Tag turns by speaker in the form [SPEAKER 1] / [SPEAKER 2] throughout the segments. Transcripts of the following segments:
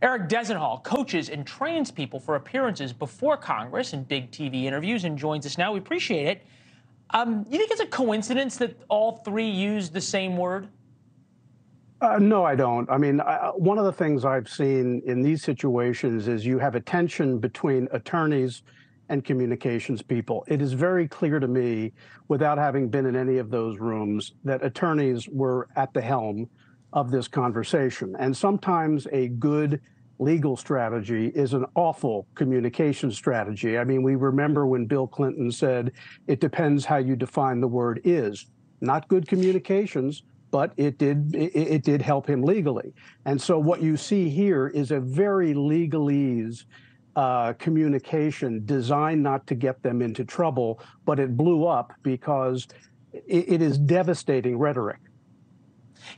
[SPEAKER 1] Eric Dezenhall coaches and trains people for appearances before Congress and big TV interviews and joins us now. We appreciate it. You think it's a coincidence that all three used the same word?
[SPEAKER 2] No, I don't. I mean, one of the things I've seen in these situations is you have a tension between attorneys and communications people. It is very clear to me, without having been in any of those rooms, that attorneys were at the helm of this conversation. And sometimes a good legal strategy is an awful communication strategy. I mean, we remember when Bill Clinton said, it depends how you define the word is. Not good communications, but it did help him legally. And so what you see here is a very legalese communication designed not to get them into trouble, but it blew up because it is devastating rhetoric.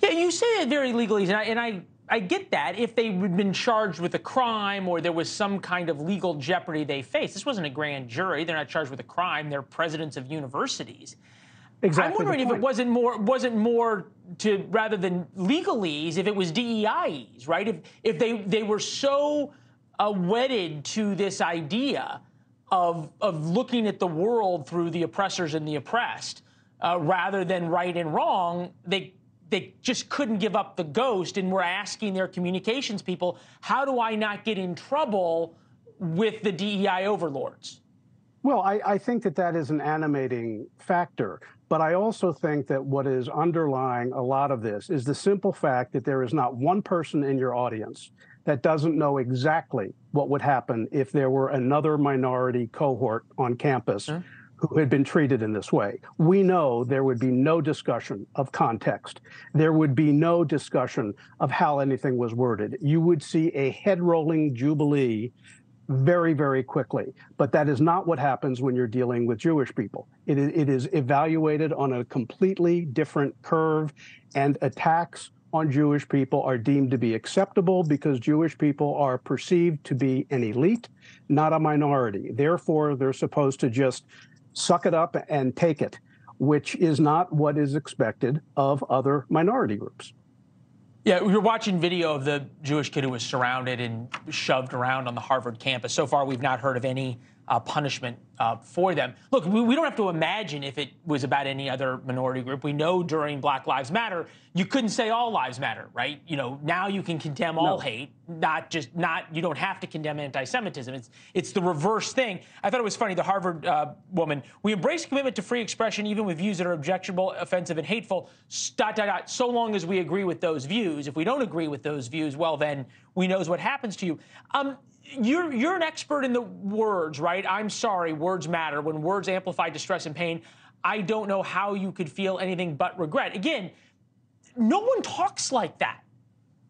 [SPEAKER 1] Yeah, you say it very legalese, and I get that if they had been charged with a crime or there was some kind of legal jeopardy they faced. This wasn't a grand jury. They're not charged with a crime. They're presidents of universities.
[SPEAKER 2] Exactly.
[SPEAKER 1] I'm wondering if it wasn't more to, rather than legalese, if it was DEIs, right? If they were so wedded to this idea of looking at the world through the oppressors and the oppressed, rather than right and wrong, they just couldn't give up the ghost and were asking their communications people, how do I not get in trouble with the DEI overlords?
[SPEAKER 2] Well, I think that is an animating factor, but I also think that what is underlying a lot of this is the simple fact that there is not one person in your audience that doesn't know exactly what would happen if there were another minority cohort on campus who had been treated in this way. We know there would be no discussion of context. There would be no discussion of how anything was worded. You would see a head-rolling jubilee very, very quickly. But that is not what happens when you're dealing with Jewish people. It is evaluated on a completely different curve, and attacks on Jewish people are deemed to be acceptable because Jewish people are perceived to be an elite, not a minority. Therefore, they're supposed to just suck it up and take it, which is not what is expected of other minority groups.
[SPEAKER 1] Yeah, we were watching video of the Jewish kid who was surrounded and shoved around on the Harvard campus. So far, we've not heard of any punishment for them. Look, we don't have to imagine if it was about any other minority group. We know during Black Lives Matter, you couldn't say all lives matter, right? You know, now you can condemn all hate, you don't have to condemn anti-Semitism. It's the reverse thing. I thought it was funny, the Harvard woman, we embrace commitment to free expression even with views that are objectionable, offensive, and hateful, ... so long as we agree with those views. If we don't agree with those views, well, then we knows what happens to you. You're an expert in the words, right? I'm sorry, words matter. When words amplify distress and pain, I don't know how you could feel anything but regret. Again, no one talks like that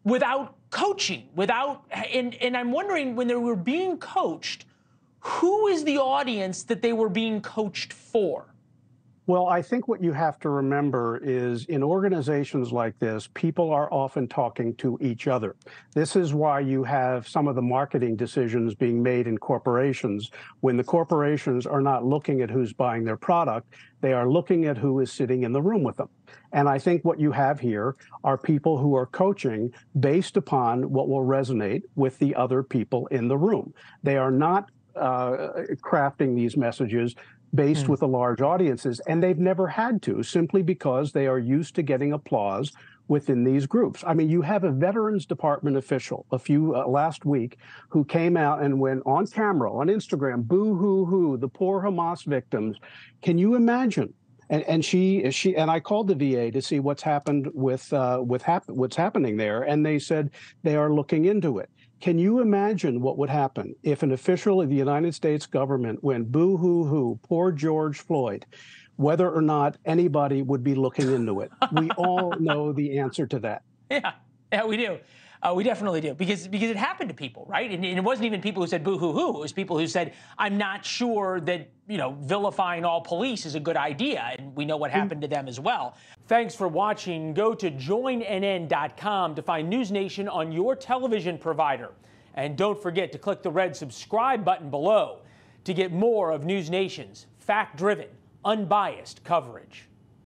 [SPEAKER 1] without coaching, and I'm wondering, when they were being coached, who is the audience that they were being coached for?
[SPEAKER 2] Well, I think what you have to remember is in organizations like this, people are often talking to each other. This is why you have some of the marketing decisions being made in corporations. When the corporations are not looking at who's buying their product, they are looking at who is sitting in the room with them. And I think what you have here are people who are coaching based upon what will resonate with the other people in the room. They are not crafting these messages based with the large audiences, and they've never had to, simply because they are used to getting applause within these groups. I mean, you have a Veterans Department official last week who came out and went on camera, on Instagram, boo-hoo-hoo, the poor Hamas victims. Can you imagine? And I called the VA to see what's happened with what's happening there, and they said they are looking into it. Can you imagine what would happen if an official of the United States government went boo-hoo-hoo, poor George Floyd, whether or not anybody would be looking into it? We all know the answer to that.
[SPEAKER 1] Yeah, we do. We definitely do, because it happened to people, right? And it wasn't even people who said boo-hoo-hoo. It was people who said, I'm not sure that, vilifying all police is a good idea. And we know what happened to them as well. Thanks for watching. Go to joinnn.com to find NewsNation on your television provider. And don't forget to click the red subscribe button below to get more of NewsNation's fact-driven, unbiased coverage.